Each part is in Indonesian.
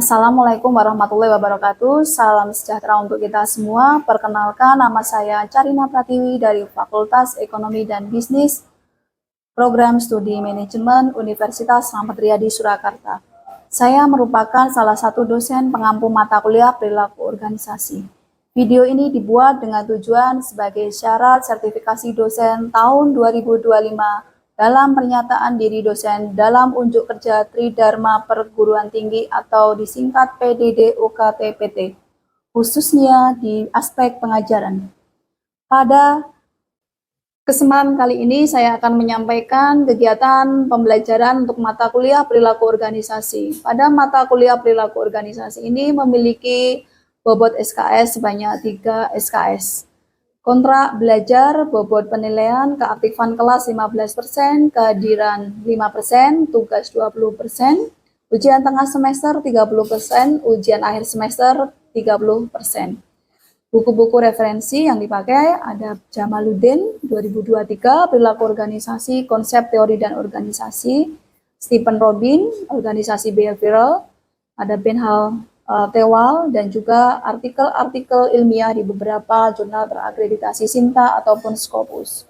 Assalamualaikum warahmatullahi wabarakatuh. Salam sejahtera untuk kita semua. Perkenalkan, nama saya Carina Pratiwi dari Fakultas Ekonomi dan Bisnis, Program Studi Manajemen Universitas Slamet Riyadi Surakarta. Saya merupakan salah satu dosen pengampu mata kuliah perilaku organisasi. Video ini dibuat dengan tujuan sebagai syarat sertifikasi dosen tahun 2025 dalam pernyataan diri dosen dalam unjuk kerja Tridharma Perguruan Tinggi atau disingkat PDD-UKT-PT, khususnya di aspek pengajaran. Pada kesempatan kali ini saya akan menyampaikan kegiatan pembelajaran untuk mata kuliah perilaku organisasi. Pada mata kuliah perilaku organisasi ini memiliki bobot SKS sebanyak 3 SKS. Kontrak belajar, bobot penilaian, keaktifan kelas 15%, kehadiran 5%, tugas 20%, ujian tengah semester 30%, ujian akhir semester 30%. Buku-buku referensi yang dipakai ada Jamaluddin 2023, Perilaku Organisasi, Konsep Teori dan Organisasi, Stephen Robin, Organisasi Behavioral, ada Benhal Tewal, dan juga artikel-artikel ilmiah di beberapa jurnal terakreditasi Sinta ataupun Scopus.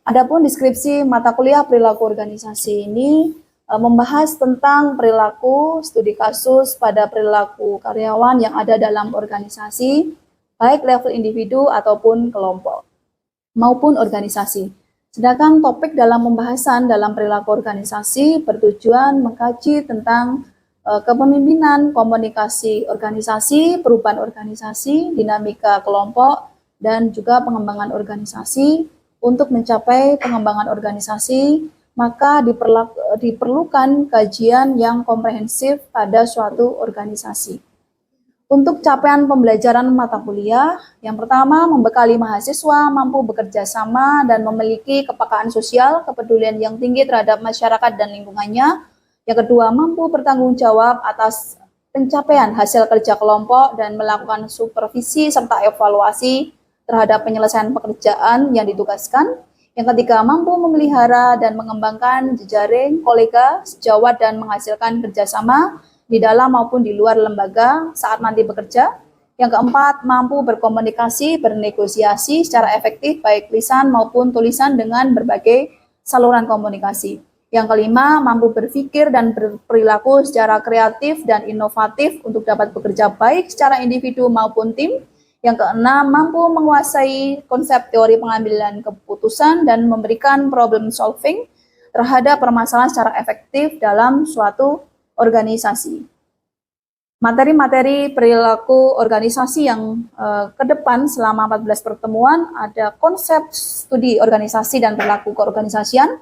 Adapun deskripsi mata kuliah perilaku organisasi ini membahas tentang perilaku studi kasus pada perilaku karyawan yang ada dalam organisasi, baik level individu ataupun kelompok maupun organisasi. Sedangkan topik dalam pembahasan dalam perilaku organisasi bertujuan mengkaji tentang kepemimpinan, komunikasi organisasi, perubahan organisasi, dinamika kelompok, dan juga pengembangan organisasi. Untuk mencapai pengembangan organisasi, maka diperlukan kajian yang komprehensif pada suatu organisasi. Untuk capaian pembelajaran mata kuliah, yang pertama membekali mahasiswa mampu bekerja sama dan memiliki kepekaan sosial, kepedulian yang tinggi terhadap masyarakat dan lingkungannya. Yang kedua, mampu bertanggung jawab atas pencapaian hasil kerja kelompok dan melakukan supervisi serta evaluasi terhadap penyelesaian pekerjaan yang ditugaskan. Yang ketiga, mampu memelihara dan mengembangkan jejaring kolega, sejawat, dan menghasilkan kerjasama di dalam maupun di luar lembaga saat nanti bekerja. Yang keempat, mampu berkomunikasi, bernegosiasi secara efektif baik lisan maupun tulisan dengan berbagai saluran komunikasi. Yang kelima, mampu berpikir dan berperilaku secara kreatif dan inovatif untuk dapat bekerja baik secara individu maupun tim. Yang keenam, mampu menguasai konsep teori pengambilan keputusan dan memberikan problem solving terhadap permasalahan secara efektif dalam suatu organisasi. Materi-materi perilaku organisasi yang ke depan selama 14 pertemuan ada konsep studi organisasi dan perilaku keorganisasian,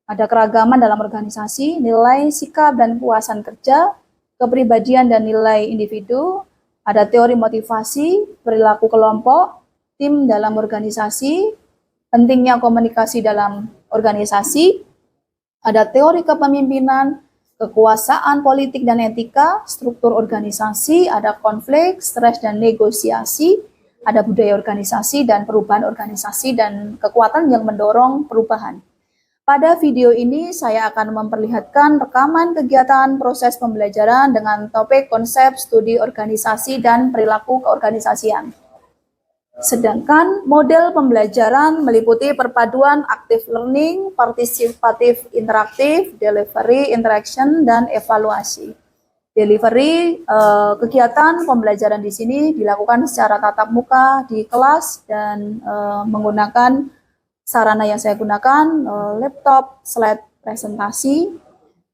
ada keragaman dalam organisasi, nilai, sikap, dan kepuasan kerja, kepribadian dan nilai individu, ada teori motivasi, perilaku kelompok, tim dalam organisasi, pentingnya komunikasi dalam organisasi, ada teori kepemimpinan, kekuasaan politik dan etika, struktur organisasi, ada konflik, stres dan negosiasi, ada budaya organisasi dan perubahan organisasi dan kekuatan yang mendorong perubahan. Pada video ini saya akan memperlihatkan rekaman kegiatan proses pembelajaran dengan topik konsep studi organisasi dan perilaku keorganisasian. Sedangkan model pembelajaran meliputi perpaduan active learning, partisipatif interaktif, delivery, interaction, dan evaluasi. Delivery, kegiatan pembelajaran di sini dilakukan secara tatap muka di kelas dan menggunakan sarana yang saya gunakan, laptop, slide presentasi,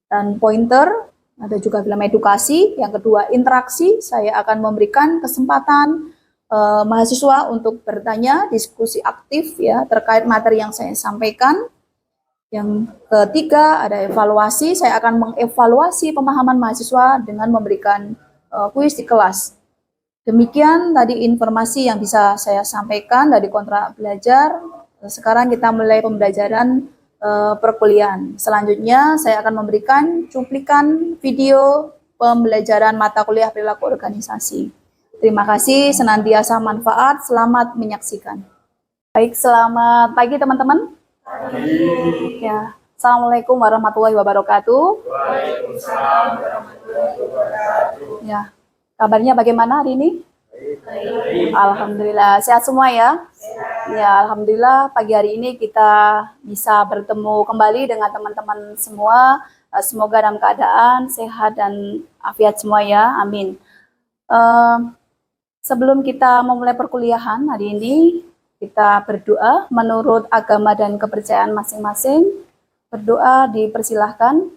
dan pointer, ada juga film edukasi. Yang kedua, interaksi, saya akan memberikan kesempatan mahasiswa untuk bertanya, diskusi aktif ya terkait materi yang saya sampaikan. Yang ketiga, ada evaluasi, saya akan mengevaluasi pemahaman mahasiswa dengan memberikan kuis di kelas. Demikian tadi informasi yang bisa saya sampaikan dari kontrak belajar. Sekarang kita mulai pembelajaran perkuliahan. Selanjutnya saya akan memberikan cuplikan video pembelajaran mata kuliah perilaku organisasi. Terima kasih, senantiasa manfaat, selamat menyaksikan. Baik, selamat pagi teman-teman. Ya, Assalamualaikum warahmatullahi wabarakatuh. Waalaikumsalam warahmatullahi wabarakatuh. Ya, kabarnya bagaimana hari ini? Alhamdulillah, sehat semua ya? Ya, Alhamdulillah pagi hari ini kita bisa bertemu kembali dengan teman-teman semua. Semoga dalam keadaan sehat dan afiat semua ya, amin. Sebelum kita memulai perkuliahan hari ini, kita berdoa menurut agama dan kepercayaan masing-masing. Berdoa dipersilahkan.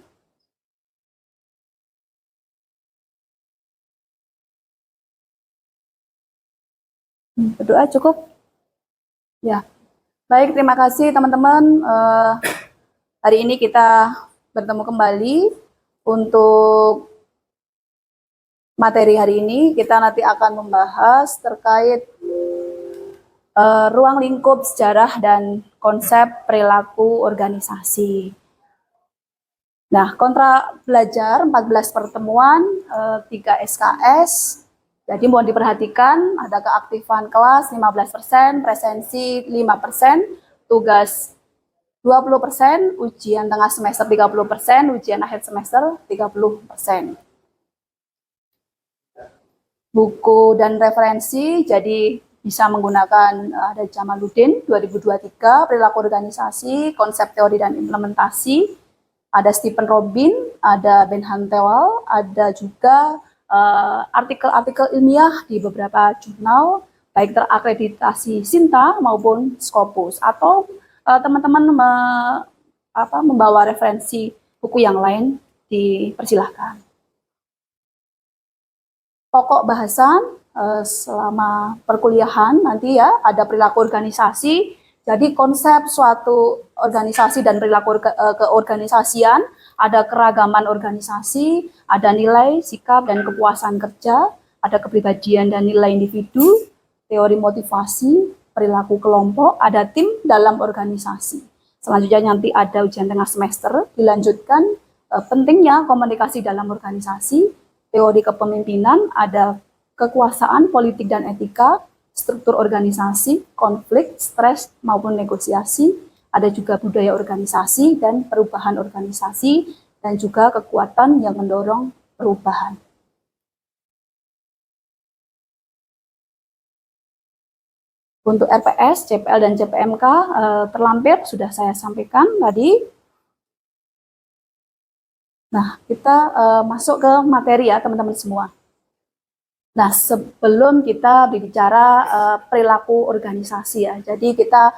Berdoa cukup? Ya. Baik, terima kasih teman-teman. Hari ini kita bertemu kembali untuk materi hari ini. Kita nanti akan membahas terkait ruang lingkup sejarah dan konsep perilaku organisasi. Nah, kontrak belajar 14 pertemuan, 3 SKS. Jadi mohon diperhatikan, ada keaktifan kelas 15%, presensi 5%, tugas 20%, ujian tengah semester 30%, ujian akhir semester 30%. Buku dan referensi, jadi bisa menggunakan ada Jamaluddin 2023, perilaku organisasi, konsep teori dan implementasi, ada Stephen Robin, ada Ben Hantewal, ada juga artikel-artikel ilmiah di beberapa jurnal, baik terakreditasi Sinta maupun Scopus, atau teman-teman membawa referensi buku yang lain, dipersilahkan. Pokok bahasan selama perkuliahan nanti ya, ada perilaku organisasi. Jadi konsep suatu organisasi dan perilaku keorganisasian, ada keragaman organisasi, ada nilai, sikap, dan kepuasan kerja, ada kepribadian dan nilai individu, teori motivasi, perilaku kelompok, ada tim dalam organisasi. Selanjutnya nanti ada ujian tengah semester, dilanjutkan pentingnya komunikasi dalam organisasi, teori kepemimpinan, ada kekuasaan, politik, dan etika, struktur organisasi, konflik, stres, maupun negosiasi, ada juga budaya organisasi dan perubahan organisasi, dan juga kekuatan yang mendorong perubahan. Untuk RPS, CPL, dan CPMK terlampir, sudah saya sampaikan tadi. Nah, kita masuk ke materi ya teman-teman semua. Nah, sebelum kita berbicara perilaku organisasi ya, jadi kita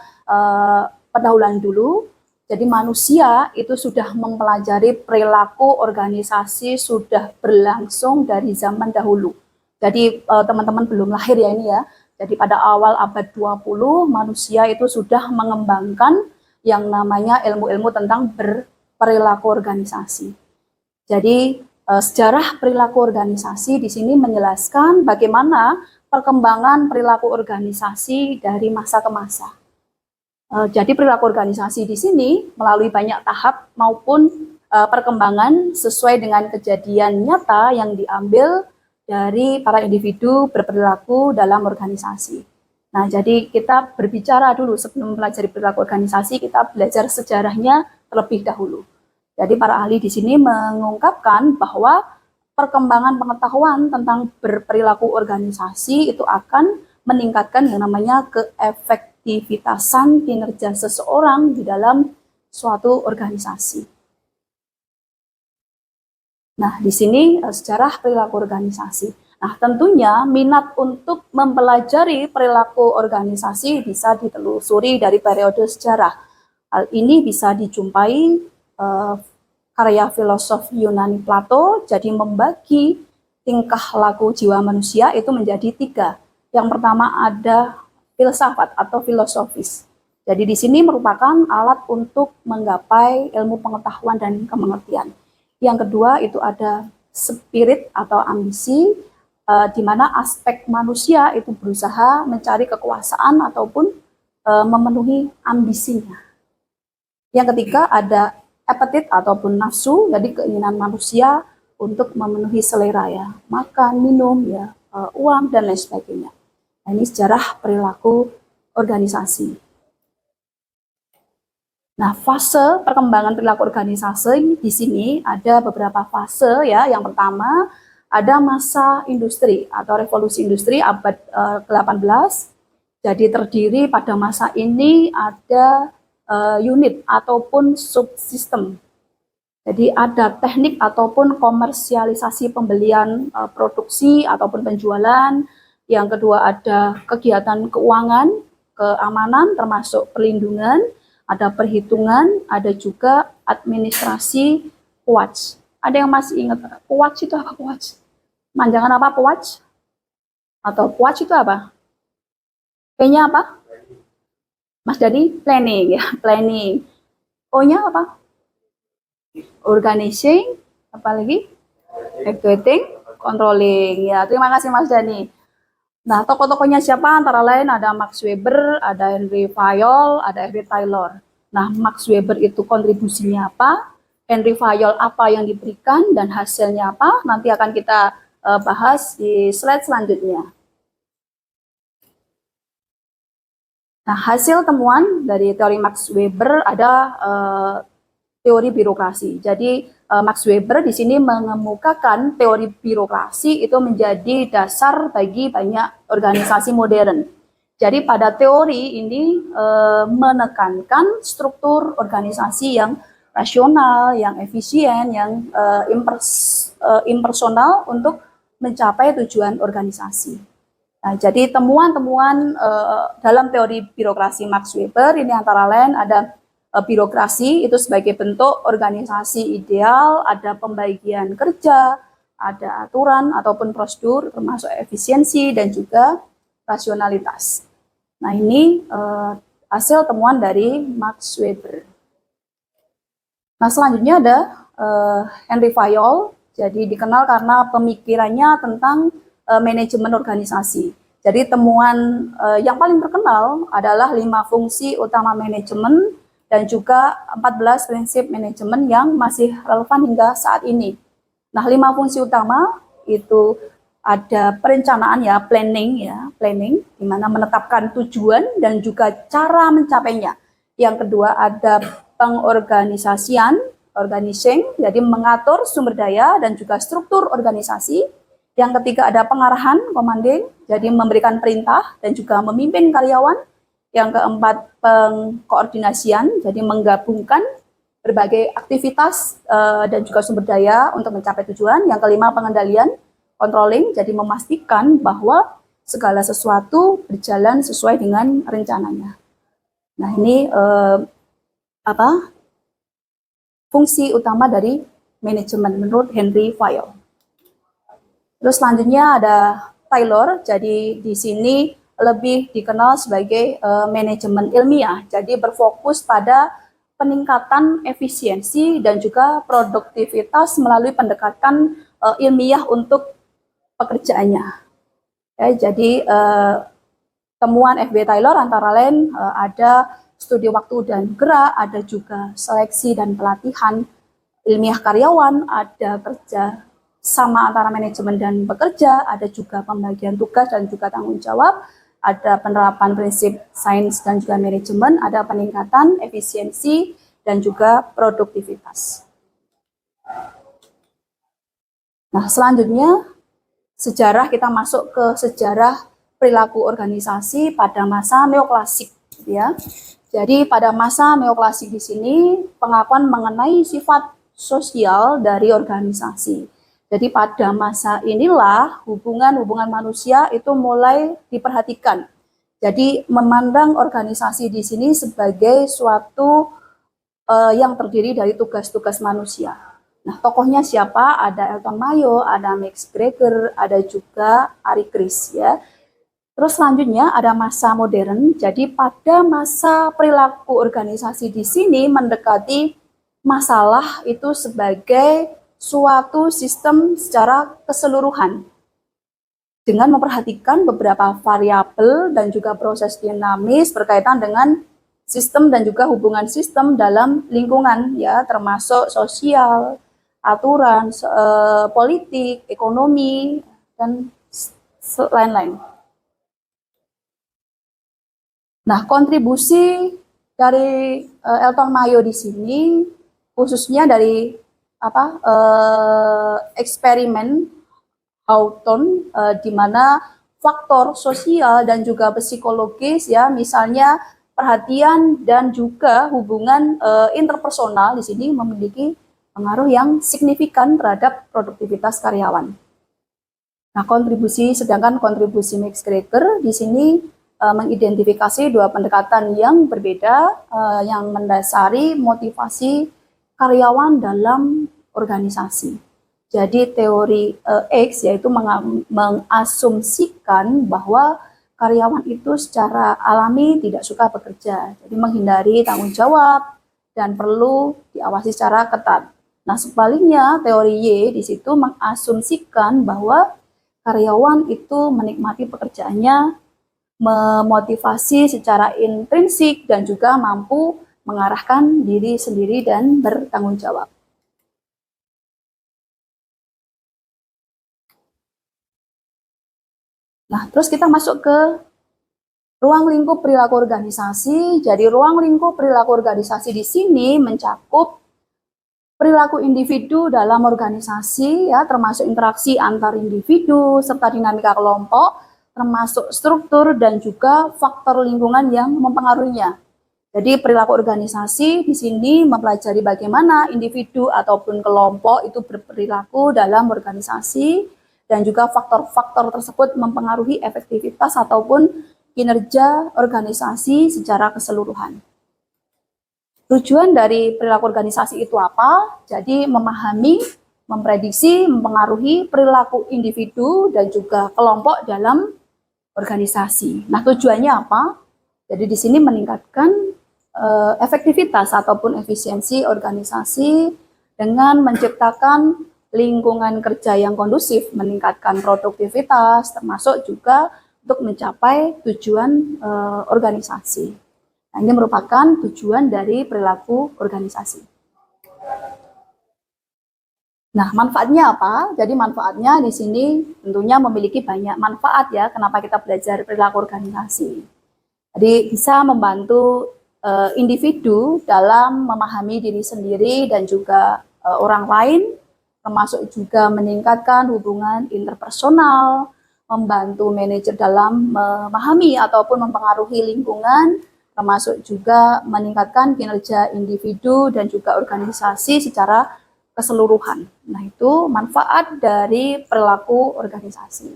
pendahuluan dulu. Jadi manusia itu sudah mempelajari perilaku organisasi sudah berlangsung dari zaman dahulu. Jadi teman-teman belum lahir ya ini ya. Jadi pada awal abad 20 manusia itu sudah mengembangkan yang namanya ilmu-ilmu tentang perilaku organisasi. Jadi sejarah perilaku organisasi di sini menjelaskan bagaimana perkembangan perilaku organisasi dari masa ke masa. Jadi perilaku organisasi di sini melalui banyak tahap maupun perkembangan sesuai dengan kejadian nyata yang diambil dari para individu berperilaku dalam organisasi. Nah, jadi kita berbicara dulu sebelum mempelajari perilaku organisasi, kita belajar sejarahnya terlebih dahulu. Jadi para ahli di sini mengungkapkan bahwa perkembangan pengetahuan tentang berperilaku organisasi itu akan meningkatkan yang namanya keefektivitasan kinerja seseorang di dalam suatu organisasi. Nah, di sini sejarah perilaku organisasi. Nah, tentunya minat untuk mempelajari perilaku organisasi bisa ditelusuri dari periode sejarah. Hal ini bisa dijumpai karya filosof Yunani Plato, jadi membagi tingkah laku jiwa manusia itu menjadi 3. Yang pertama ada filsafat atau filosofis. Jadi di sini merupakan alat untuk menggapai ilmu pengetahuan dan kemengertian. Yang kedua itu ada spirit atau ambisi, di mana aspek manusia itu berusaha mencari kekuasaan ataupun memenuhi ambisinya. Yang ketiga ada appetite ataupun nafsu, jadi keinginan manusia untuk memenuhi selera ya, makan, minum ya, uang dan lain sebagainya. Nah, ini sejarah perilaku organisasi. Nah, fase perkembangan perilaku organisasi di sini ada beberapa fase ya. Yang pertama ada masa industri atau revolusi industri abad ke-18. Jadi terdiri pada masa ini ada unit ataupun subsistem. Jadi ada teknik ataupun komersialisasi pembelian produksi ataupun penjualan. Yang kedua ada kegiatan keuangan, keamanan termasuk perlindungan, ada perhitungan, ada juga administrasi Puaj. Ada yang masih ingat Puaj itu apa Puaj? Manjangan apa Puaj? Atau Puaj itu apa? P-nya apa? Mas Dadi, planning ya, planning. O-nya apa? Organizing, apalagi executing, controlling. Ya, terima kasih Mas Dani. Nah, tokoh-tokohnya siapa? Antara lain ada Max Weber, ada Henry Fayol, ada Henry Taylor. Nah, Max Weber itu kontribusinya apa? Henry Fayol apa yang diberikan dan hasilnya apa? Nanti akan kita bahas di slide selanjutnya. Nah, hasil temuan dari teori Max Weber ada teori birokrasi. Jadi Max Weber di sini mengemukakan teori birokrasi itu menjadi dasar bagi banyak organisasi modern. Jadi pada teori ini menekankan struktur organisasi yang rasional, yang efisien, yang impersonal untuk mencapai tujuan organisasi. Nah, jadi temuan-temuan dalam teori birokrasi Max Weber ini antara lain ada birokrasi itu sebagai bentuk organisasi ideal, ada pembagian kerja, ada aturan ataupun prosedur termasuk efisiensi dan juga rasionalitas. Nah, ini hasil temuan dari Max Weber. Nah, selanjutnya ada Henry Fayol, jadi dikenal karena pemikirannya tentang manajemen organisasi. Jadi temuan yang paling terkenal adalah 5 fungsi utama manajemen dan juga 14 prinsip manajemen yang masih relevan hingga saat ini. Nah, 5 fungsi utama itu ada perencanaan ya, planning di mana menetapkan tujuan dan juga cara mencapainya. Yang kedua ada pengorganisasian, organizing, jadi mengatur sumber daya dan juga struktur organisasi. Yang ketiga ada pengarahan, commanding, jadi memberikan perintah dan juga memimpin karyawan. Yang keempat pengkoordinasian, jadi menggabungkan berbagai aktivitas dan juga sumber daya untuk mencapai tujuan. Yang kelima pengendalian, controlling, jadi memastikan bahwa segala sesuatu berjalan sesuai dengan rencananya. Nah, ini fungsi utama dari manajemen menurut Henry Fayol. Terus selanjutnya ada Taylor, jadi di sini lebih dikenal sebagai manajemen ilmiah, jadi berfokus pada peningkatan efisiensi dan juga produktivitas melalui pendekatan ilmiah untuk pekerjaannya. Ya, jadi temuan F.B. Taylor antara lain ada studi waktu dan gerak, ada juga seleksi dan pelatihan ilmiah karyawan, ada kerja sama antara manajemen dan pekerja, ada juga pembagian tugas dan juga tanggung jawab, ada penerapan prinsip sains dan juga manajemen, ada peningkatan efisiensi dan juga produktivitas. Nah, selanjutnya sejarah, kita masuk ke sejarah perilaku organisasi pada masa neoklasik, ya. Jadi pada masa neoklasik di sini pengakuan mengenai sifat sosial dari organisasi. Jadi pada masa inilah hubungan-hubungan manusia itu mulai diperhatikan. Jadi memandang organisasi di sini sebagai suatu yang terdiri dari tugas-tugas manusia. Nah, tokohnya siapa? Ada Elton Mayo, ada Max Greger, ada juga Ari Kris ya. Terus selanjutnya ada masa modern. Jadi pada masa perilaku organisasi di sini mendekati masalah itu sebagai suatu sistem secara keseluruhan dengan memperhatikan beberapa variabel dan juga proses dinamis berkaitan dengan sistem dan juga hubungan sistem dalam lingkungan ya, termasuk sosial, aturan, politik, ekonomi dan lain-lain. Nah, kontribusi dari Elton Mayo di sini, khususnya dari eksperimen Hawthorne, di mana faktor sosial dan juga psikologis ya, misalnya perhatian dan juga hubungan interpersonal di sini memiliki pengaruh yang signifikan terhadap produktivitas karyawan. Nah, sedangkan kontribusi Max Greger di sini mengidentifikasi dua pendekatan yang berbeda yang mendasari motivasi karyawan dalam organisasi. Jadi teori X yaitu mengasumsikan bahwa karyawan itu secara alami tidak suka bekerja, jadi menghindari tanggung jawab dan perlu diawasi secara ketat. Nah, sebaliknya teori Y di situ mengasumsikan bahwa karyawan itu menikmati pekerjaannya, memotivasi secara intrinsik dan juga mampu mengarahkan diri sendiri dan bertanggung jawab. Nah, terus kita masuk ke ruang lingkup perilaku organisasi. Jadi ruang lingkup perilaku organisasi di sini mencakup perilaku individu dalam organisasi ya, termasuk interaksi antar individu serta dinamika kelompok, termasuk struktur dan juga faktor lingkungan yang mempengaruhinya. Jadi perilaku organisasi di sini mempelajari bagaimana individu ataupun kelompok itu berperilaku dalam organisasi dan juga faktor-faktor tersebut mempengaruhi efektivitas ataupun kinerja organisasi secara keseluruhan. Tujuan dari perilaku organisasi itu apa? Jadi memahami, memprediksi, mempengaruhi perilaku individu dan juga kelompok dalam organisasi. Nah, tujuannya apa? Jadi di sini meningkatkan efektivitas ataupun efisiensi organisasi dengan menciptakan lingkungan kerja yang kondusif, meningkatkan produktivitas, termasuk juga untuk mencapai tujuan organisasi. Nah, ini merupakan tujuan dari perilaku organisasi. Nah, manfaatnya apa? Jadi manfaatnya di sini tentunya memiliki banyak manfaat ya. Kenapa kita belajar perilaku organisasi? Jadi bisa membantu individu dalam memahami diri sendiri dan juga orang lain, termasuk juga meningkatkan hubungan interpersonal, membantu manajer dalam memahami ataupun mempengaruhi lingkungan, termasuk juga meningkatkan kinerja individu dan juga organisasi secara keseluruhan. Nah, itu manfaat dari perilaku organisasi.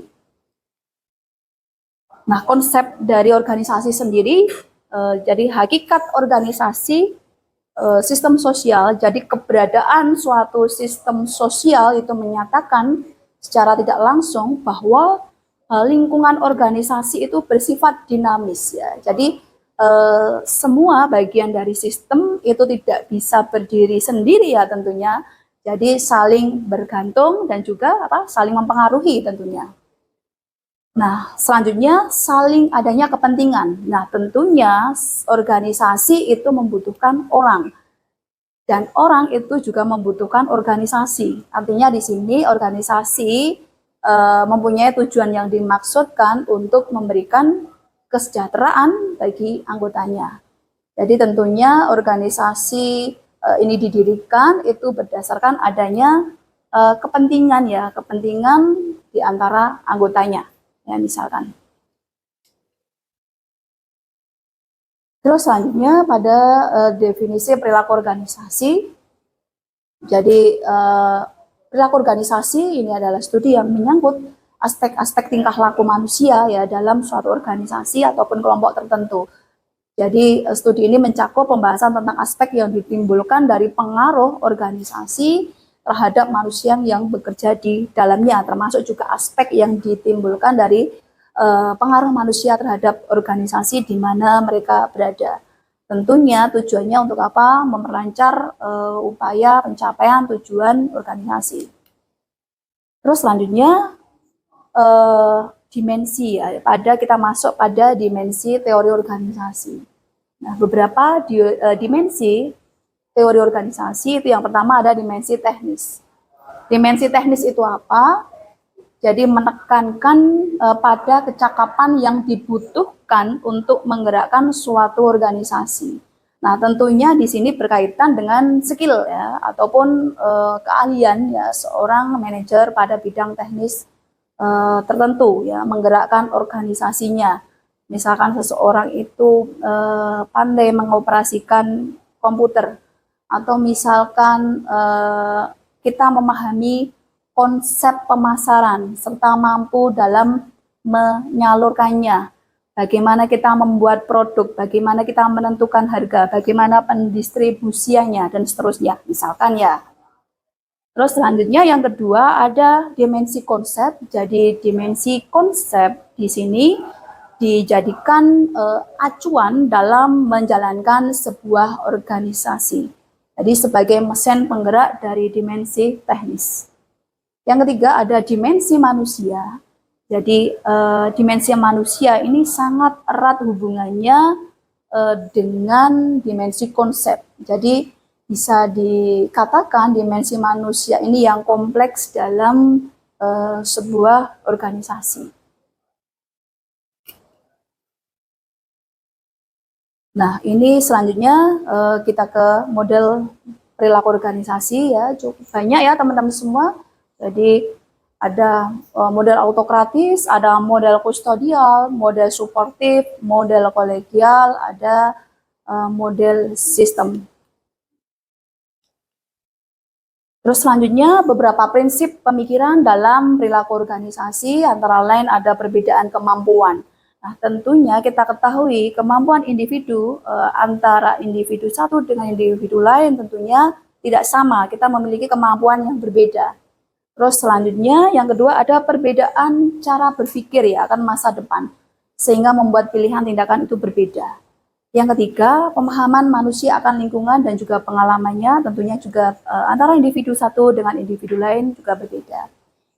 Nah, konsep dari organisasi sendiri, jadi hakikat organisasi sistem sosial, jadi keberadaan suatu sistem sosial itu menyatakan secara tidak langsung bahwa lingkungan organisasi itu bersifat dinamis ya. Jadi semua bagian dari sistem itu tidak bisa berdiri sendiri ya tentunya. Jadi saling bergantung dan juga saling mempengaruhi tentunya. Nah, selanjutnya saling adanya kepentingan. Nah, tentunya organisasi itu membutuhkan orang. Dan orang itu juga membutuhkan organisasi. Artinya di sini organisasi mempunyai tujuan yang dimaksudkan untuk memberikan kesejahteraan bagi anggotanya. Jadi tentunya organisasi ini didirikan itu berdasarkan adanya kepentingan ya, kepentingan di antara anggotanya. Ya, misalkan. Terus selanjutnya pada definisi perilaku organisasi. Jadi perilaku organisasi ini adalah studi yang menyangkut aspek-aspek tingkah laku manusia ya dalam suatu organisasi ataupun kelompok tertentu. Jadi studi ini mencakup pembahasan tentang aspek yang ditimbulkan dari pengaruh organisasi terhadap manusia yang bekerja di dalamnya, termasuk juga aspek yang ditimbulkan dari pengaruh manusia terhadap organisasi di mana mereka berada. Tentunya tujuannya untuk apa? Memperlancar upaya pencapaian tujuan organisasi. Terus selanjutnya dimensi ya, kita masuk pada dimensi teori organisasi. Nah, beberapa dimensi teori organisasi itu yang pertama ada dimensi teknis. Dimensi teknis itu apa? Jadi menekankan pada kecakapan yang dibutuhkan untuk menggerakkan suatu organisasi. Nah, tentunya di sini berkaitan dengan skill ya ataupun keahlian ya seorang manajer pada bidang teknis tertentu ya, menggerakkan organisasinya. Misalkan seseorang itu pandai mengoperasikan komputer, atau misalkan kita memahami konsep pemasaran serta mampu dalam menyalurkannya. Bagaimana kita membuat produk, bagaimana kita menentukan harga, bagaimana pendistribusiannya, dan seterusnya, misalkan ya. Terus selanjutnya yang kedua ada dimensi konsep. Jadi dimensi konsep di sini dijadikan acuan dalam menjalankan sebuah organisasi. Jadi sebagai mesin penggerak dari dimensi teknis. Yang ketiga ada dimensi manusia. Jadi dimensi manusia ini sangat erat hubungannya dengan dimensi konsep. Jadi bisa dikatakan dimensi manusia ini yang kompleks dalam sebuah organisasi. Nah, ini selanjutnya kita ke model perilaku organisasi ya, cukup banyak ya teman-teman semua. Jadi ada model autokratis, ada model kustodial, model suportif, model kolegial, ada model sistem. Terus selanjutnya beberapa prinsip pemikiran dalam perilaku organisasi, antara lain ada perbedaan kemampuan. Nah, tentunya kita ketahui kemampuan individu antara individu satu dengan individu lain tentunya tidak sama. Kita memiliki kemampuan yang berbeda. Terus selanjutnya yang kedua ada perbedaan cara berpikir ya akan masa depan, sehingga membuat pilihan tindakan itu berbeda. Yang ketiga, pemahaman manusia akan lingkungan dan juga pengalamannya tentunya juga antara individu satu dengan individu lain juga berbeda.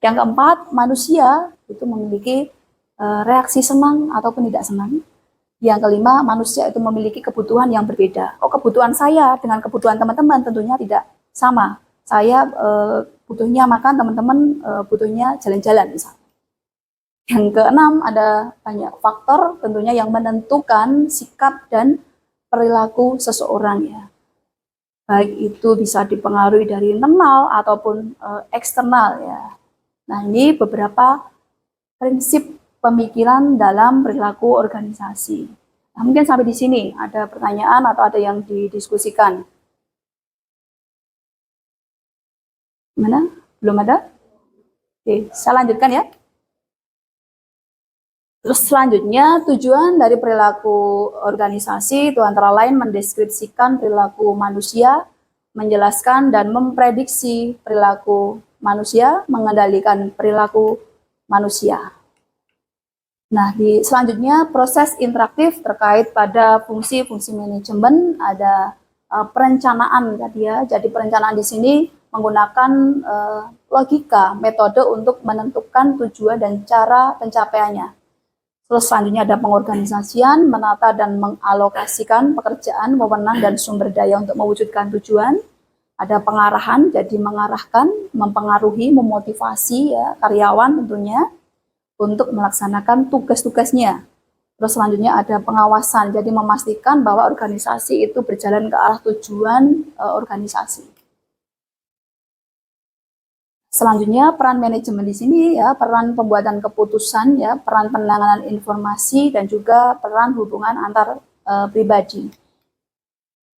Yang keempat, manusia itu memiliki reaksi senang ataupun tidak senang. Yang kelima, manusia itu memiliki kebutuhan yang berbeda. Oh, kebutuhan saya dengan kebutuhan teman-teman tentunya tidak sama. Saya butuhnya makan, teman-teman butuhnya jalan-jalan misalnya. Yang keenam, ada banyak faktor tentunya yang menentukan sikap dan perilaku seseorang ya. Baik itu bisa dipengaruhi dari internal ataupun eksternal ya. Nah, ini beberapa prinsip pemikiran dalam perilaku organisasi. Nah, mungkin sampai di sini ada pertanyaan atau ada yang didiskusikan. Mana? Belum ada? Oke, saya lanjutkan ya. Terus selanjutnya tujuan dari perilaku organisasi itu antara lain mendeskripsikan perilaku manusia, menjelaskan dan memprediksi perilaku manusia, mengendalikan perilaku manusia. Nah, selanjutnya proses interaktif terkait pada fungsi-fungsi manajemen, ada perencanaan tadi ya. Jadi perencanaan di sini menggunakan logika, metode untuk menentukan tujuan dan cara pencapaiannya. Terus selanjutnya ada pengorganisasian, menata dan mengalokasikan pekerjaan, wewenang dan sumber daya untuk mewujudkan tujuan. Ada pengarahan, jadi mengarahkan, mempengaruhi, memotivasi ya karyawan tentunya untuk melaksanakan tugas-tugasnya. Terus selanjutnya ada pengawasan, jadi memastikan bahwa organisasi itu berjalan ke arah tujuan organisasi. Selanjutnya peran manajemen di sini ya, peran pembuatan keputusan ya, peran penanganan informasi dan juga peran hubungan antar pribadi.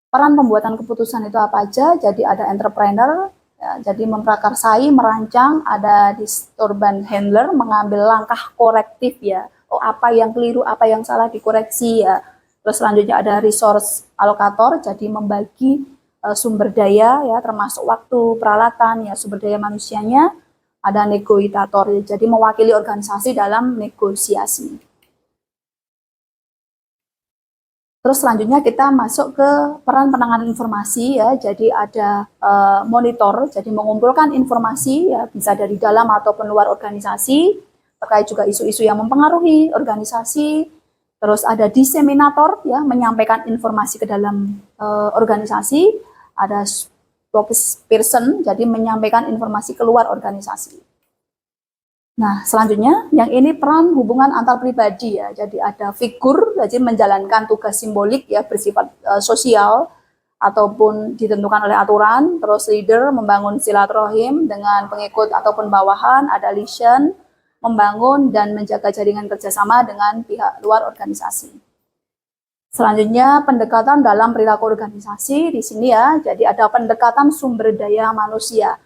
Peran pembuatan keputusan itu apa aja? Jadi ada entrepreneur, ya, jadi memprakarsai, merancang, ada disturban handler, mengambil langkah korektif ya. Oh, apa yang keliru, apa yang salah dikoreksi ya. Terus selanjutnya ada resource allocator, jadi membagi sumber daya ya, termasuk waktu, peralatan ya, sumber daya manusianya. Ada negosiator, ya, jadi mewakili organisasi dalam negosiasi. Terus selanjutnya kita masuk ke peran penanganan informasi ya, jadi ada monitor, jadi mengumpulkan informasi ya, bisa dari dalam ataupun luar organisasi, terkait juga isu-isu yang mempengaruhi organisasi. Terus ada diseminator ya, menyampaikan informasi ke dalam organisasi. Ada spokesperson, jadi menyampaikan informasi keluar organisasi. Nah, selanjutnya yang ini peran hubungan antar pribadi ya. Jadi ada figur, jadi menjalankan tugas simbolik ya bersifat sosial ataupun ditentukan oleh aturan. Terus leader membangun silaturahim dengan pengikut ataupun bawahan. Ada lesion membangun dan menjaga jaringan kerjasama dengan pihak luar organisasi. Selanjutnya pendekatan dalam perilaku organisasi di sini ya. Jadi ada pendekatan sumber daya manusia.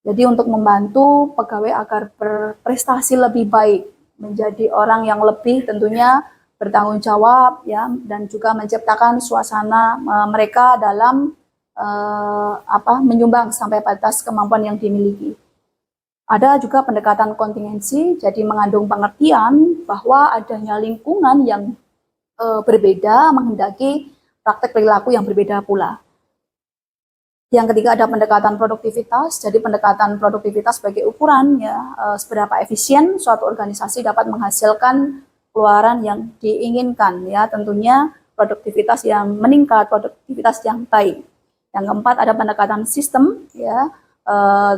Jadi untuk membantu pegawai agar berprestasi lebih baik, menjadi orang yang lebih tentunya bertanggung jawab ya, dan juga menciptakan suasana mereka dalam menyumbang sampai batas kemampuan yang dimiliki. Ada juga pendekatan kontingensi, jadi mengandung pengertian bahwa adanya lingkungan yang berbeda menghendaki praktek perilaku yang berbeda pula. Yang ketiga ada pendekatan produktivitas, jadi pendekatan produktivitas sebagai ukuran ya seberapa efisien suatu organisasi dapat menghasilkan keluaran yang diinginkan ya, tentunya produktivitas yang meningkat, produktivitas yang baik. Yang keempat ada pendekatan sistem ya,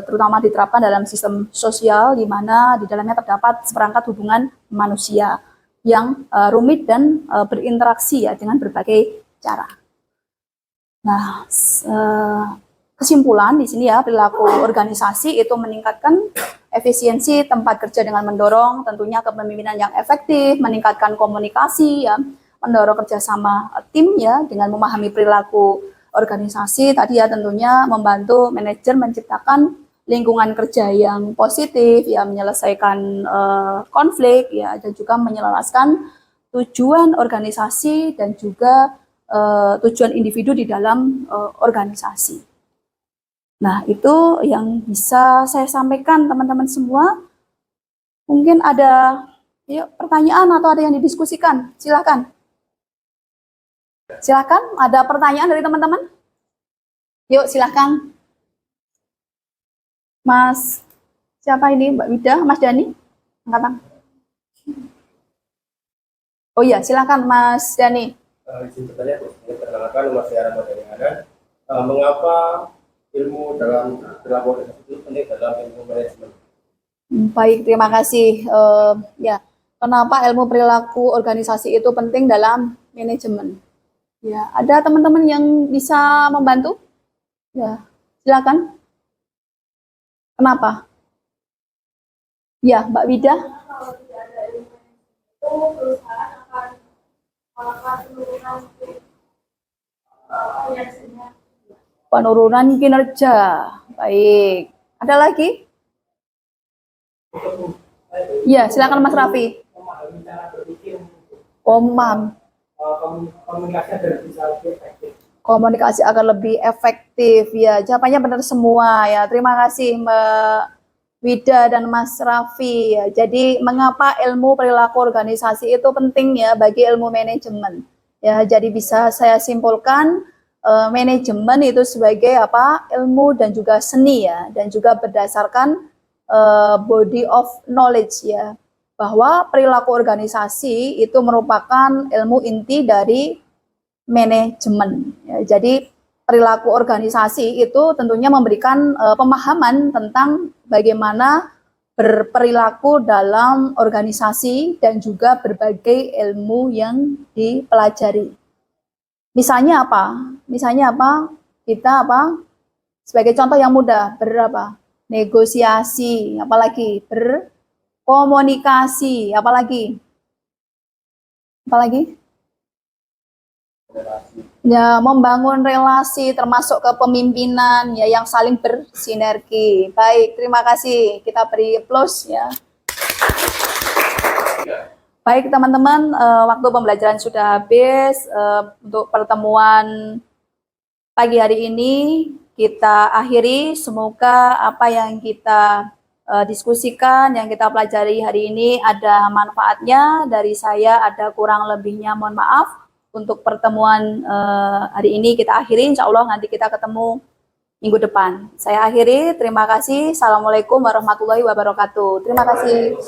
terutama diterapkan dalam sistem sosial di mana di dalamnya terdapat seperangkat hubungan manusia yang rumit dan berinteraksi ya dengan berbagai cara. Nah, kesimpulan di sini ya, perilaku organisasi itu meningkatkan efisiensi tempat kerja dengan mendorong tentunya kepemimpinan yang efektif, meningkatkan komunikasi ya, mendorong kerjasama tim ya dengan memahami perilaku organisasi tadi ya, tentunya membantu manajer menciptakan lingkungan kerja yang positif ya, menyelesaikan konflik ya, dan juga menyelaraskan tujuan organisasi dan juga tujuan individu di dalam organisasi. Nah, itu yang bisa saya sampaikan teman-teman semua. Mungkin ada pertanyaan atau ada yang didiskusikan, silakan. Silakan, ada pertanyaan dari teman-teman? Yuk, silakan. Mas, siapa ini? Mbak Wida, Mas Dani? Angkat tangan. Oh iya, silakan Mas Dani. Izin bertanya, perkenalkan nama saya Ramadhani Hanan. Mengapa ilmu dalam perilaku organisasi itu penting dalam ilmu manajemen? Baik, terima kasih. Ya, kenapa ilmu perilaku organisasi itu penting dalam manajemen? Ya, ada teman-teman yang bisa membantu? Ya, silakan. Kenapa? Ya, Mbak Wida. Kalau tidak ada ilmu itu perusahaan akan penurunan kinerja. Baik. Ada lagi? Ya, silakan Mas Raffi. Komunikasi agar lebih efektif. Ya, jawabannya benar semua ya. Terima kasih Mbak Wida dan Mas Raffi ya. Jadi mengapa ilmu perilaku organisasi itu penting ya bagi ilmu manajemen? Ya, jadi bisa saya simpulkan manajemen itu sebagai ilmu dan juga seni ya, dan juga berdasarkan body of knowledge ya, bahwa perilaku organisasi itu merupakan ilmu inti dari manajemen ya. Jadi perilaku organisasi itu tentunya memberikan pemahaman tentang bagaimana berperilaku dalam organisasi dan juga berbagai ilmu yang dipelajari. Misalnya apa? Kita sebagai contoh yang mudah, negosiasi, apalagi berkomunikasi, apalagi ya, membangun relasi termasuk kepemimpinan ya yang saling bersinergi. Baik, terima kasih. Kita beri applause ya. Baik teman-teman, waktu pembelajaran sudah habis. Untuk pertemuan pagi hari ini kita akhiri. Semoga apa yang kita diskusikan, yang kita pelajari hari ini ada manfaatnya. Dari saya ada kurang lebihnya, mohon maaf. Untuk pertemuan hari ini kita akhiri, insya Allah nanti kita ketemu minggu depan. Saya akhiri, terima kasih. Assalamualaikum warahmatullahi wabarakatuh. Terima kasih.